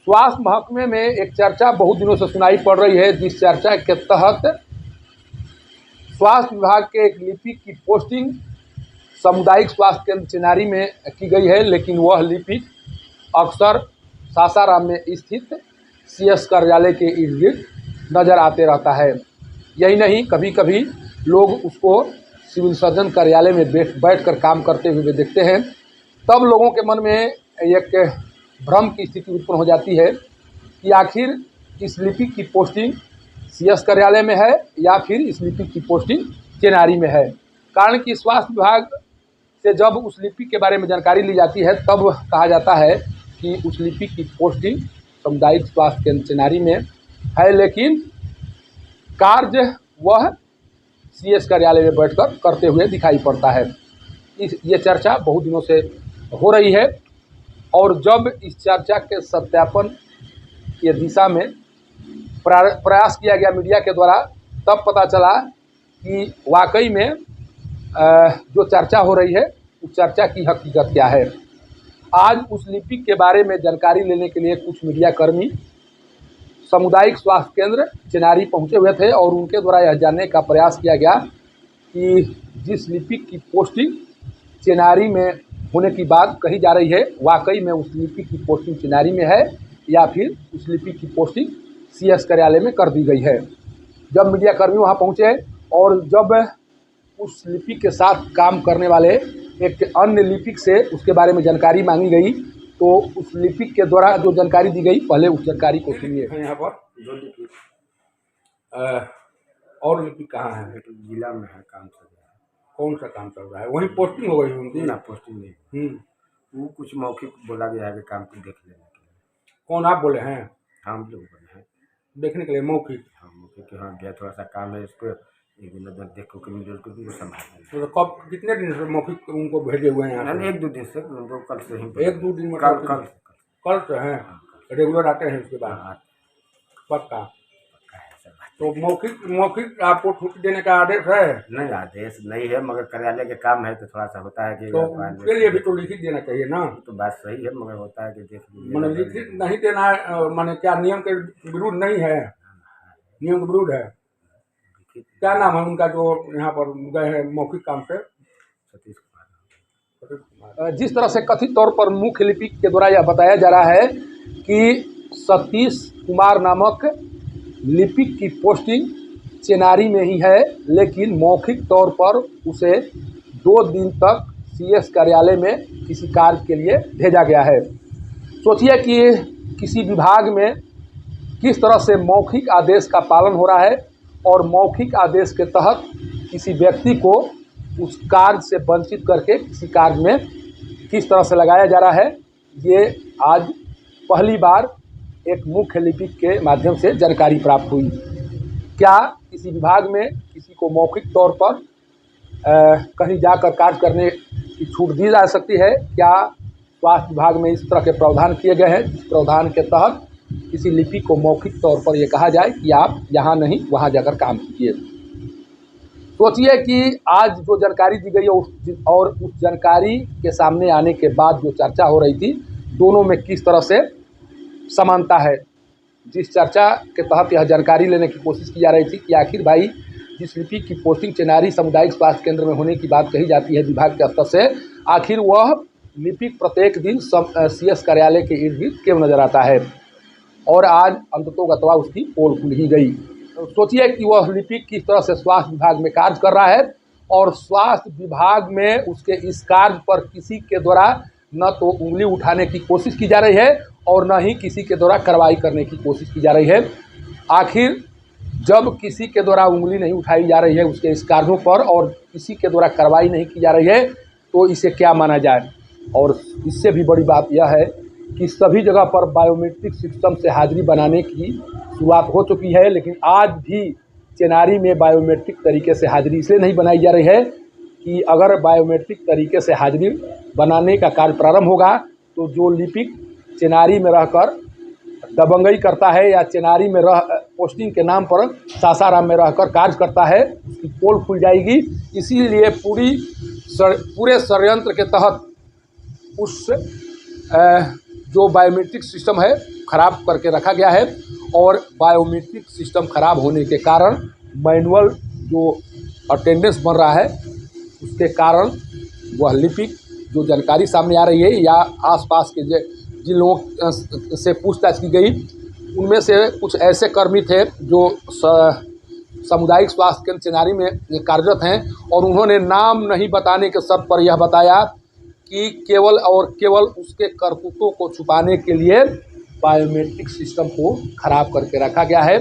स्वास्थ्य महकमे में एक चर्चा बहुत दिनों से सुनाई पड़ रही है, जिस चर्चा के तहत स्वास्थ्य विभाग के एक लिपिक की पोस्टिंग सामुदायिक स्वास्थ्य केंद्र चिनारी में की गई है, लेकिन वह लिपिक अक्सर सासाराम में स्थित सीएस कार्यालय के इर्द गिर्द नज़र आते रहता है। यही नहीं, कभी कभी लोग उसको सिविल सर्जन कार्यालय में बैठकर काम करते हुए देखते हैं। तब लोगों के मन में एक भ्रम की स्थिति उत्पन्न हो जाती है कि आखिर इस लिपिक की पोस्टिंग सीएस कार्यालय में है या फिर इस लिपिक की पोस्टिंग चिनारी में है। कारण कि स्वास्थ्य विभाग से जब उस लिपिक के बारे में जानकारी ली जाती है तब कहा जाता है कि उस लिपिक की पोस्टिंग सामुदायिक स्वास्थ्य केंद्र चिनारी में है, लेकिन कार्य वह सीएस कार्यालय में बैठकर करते हुए दिखाई पड़ता है। ये चर्चा बहुत दिनों से हो रही है और जब इस चर्चा के सत्यापन की दिशा में प्रयास किया गया मीडिया के द्वारा, तब पता चला कि वाकई में जो चर्चा हो रही है उस चर्चा की हकीकत क्या है। आज उस लिपिक के बारे में जानकारी लेने के लिए कुछ मीडिया कर्मी सामुदायिक स्वास्थ्य केंद्र चिनारी पहुंचे हुए थे और उनके द्वारा यह जानने का प्रयास किया गया कि जिस लिपिक की पोस्टिंग चिनारी में होने की बात कही जा रही है, वाकई में उस लिपिक की पोस्टिंग चिनारी में है या फिर उस लिपिक की पोस्टिंग सीएस कार्यालय में कर दी गई है। जब मीडिया कर्मी वहां पहुंचे और जब उस लिपिक के साथ काम करने वाले एक अन्य लिपिक से उसके बारे में जानकारी मांगी गई, तो उस लिपिक के द्वारा जो जानकारी दी गई, पहले उस जानकारी को सुनिए। यहाँ पर जो लिपिक और लिपिक कहाँ है? जिला में है, काम चल रहा है। कौन सा काम चल रहा है? वही पोस्टिंग हो गई उनकी? ना, पोस्टिंग नहीं। वो कुछ मौखिक बोला गया है कि काम को देख लेने के लिए। कौन आप बोले हैं? हम लोग बोले हैं देखने के लिए मौखिक? हाँ, मौखिक। हाँ, गया थोड़ा सा काम है, इसको एक दिन उधर देखो कि मिडिल को भी संभाल। तो कब, कितने दिन से मौखिक उनको भेजे हुए हैं? नहीं, 1-2 दिन से। उनको कल से ही। 1-2 दिन में? कल से हैं? रेगुलर आते हैं उसके बाद? पक्का? तो मौखिक आपको छुट्टी देने का आदेश है? नहीं, आदेश नहीं है, मगर कार्यालय के काम है तो थोड़ा सा होता है कि तो उसके लिए भी तो लिखित देना चाहिए ना। तो बात सही है, मगर होता है कि देख लीजिए। मैंने लिखित नहीं देना है, माने क्या नियम के विरुद्ध नहीं है? नियम के विरुद्ध है? क्या नाम है उनका जो यहाँ पर गए हैं मौखिक काम से? सतीश कुमार। जिस तरह से कथित तौर पर मुख्य लिपिक के द्वारा यह बताया जा रहा है कि सतीश कुमार नामक लिपिक की पोस्टिंग चिनारी में ही है, लेकिन मौखिक तौर पर उसे 2 दिन तक सीएस कार्यालय में किसी कार्य के लिए भेजा गया है। सोचिए कि किसी विभाग में किस तरह से मौखिक आदेश का पालन हो रहा है और मौखिक आदेश के तहत किसी व्यक्ति को उस कार्य से वंचित करके किसी कार्य में किस तरह से लगाया जा रहा है। ये आज पहली बार एक मुख्य लिपिक के माध्यम से जानकारी प्राप्त हुई। क्या किसी विभाग में किसी को मौखिक तौर पर कहीं जाकर कार्य करने की छूट दी जा सकती है? क्या स्वास्थ्य विभाग में इस तरह के प्रावधान किए गए हैं जिस प्रावधान के तहत किसी लिपिक को मौखिक तौर पर यह कहा जाए कि आप यहाँ नहीं वहाँ जाकर काम कीजिए? सोचिए कि आज जो जानकारी दी गई है और उस जानकारी के सामने आने के बाद जो चर्चा हो रही थी, दोनों में किस तरह से समानता है। जिस चर्चा के तहत यह जानकारी लेने की कोशिश की जा रही थी कि आखिर भाई जिस लिपिक की पोस्टिंग चिनारी सामुदायिक स्वास्थ्य केंद्र में होने की बात कही जाती है विभाग के स्तर से, आखिर वह लिपिक प्रत्येक दिन सीएस कार्यालय के इर्द गिर्द क्यों नजर आता है? और आज अंततोगत्वा उसकी पोल खुल ही गई। सोचिए कि वह लिपिक किस तरह से स्वास्थ्य विभाग में कार्य कर रहा है और स्वास्थ्य विभाग में उसके इस कार्य पर किसी के द्वारा न तो उंगली उठाने की कोशिश की जा रही है और न ही किसी के द्वारा कार्रवाई करने की कोशिश की जा रही है। आखिर जब किसी के द्वारा उंगली नहीं उठाई जा रही है उसके इस कार्यों पर और किसी के द्वारा कार्रवाई नहीं की जा रही है, तो इसे क्या माना जाए? और इससे भी बड़ी बात यह है कि सभी जगह पर बायोमेट्रिक सिस्टम से हाजिरी बनाने की शुरुआत हो चुकी है, लेकिन आज भी चिनारी में बायोमेट्रिक तरीके से हाजिरी इसलिए नहीं बनाई जा रही है कि अगर बायोमेट्रिक तरीके से हाजिरी बनाने का कार्य प्रारंभ होगा तो जो लिपिक चिनारी में रहकर दबंगई करता है या चिनारी में पोस्टिंग के नाम पर सासाराम में रहकर कार्य करता है, उसकी पोल खुल जाएगी। इसीलिए पूरे षड्यंत्र के तहत उस जो बायोमेट्रिक सिस्टम है खराब करके रखा गया है और बायोमेट्रिक सिस्टम खराब होने के कारण मैनुअल जो अटेंडेंस बन रहा है उसके कारण वह लिपिक जो जानकारी सामने आ रही है या आसपास के जिन लोगों से पूछताछ की गई उनमें से कुछ ऐसे कर्मी थे जो सामुदायिक स्वास्थ्य केंद्र चेनारी में कार्यरत हैं और उन्होंने नाम नहीं बताने के शर्त पर यह बताया कि केवल और केवल उसके करतूतों को छुपाने के लिए बायोमेट्रिक सिस्टम को खराब करके रखा गया है।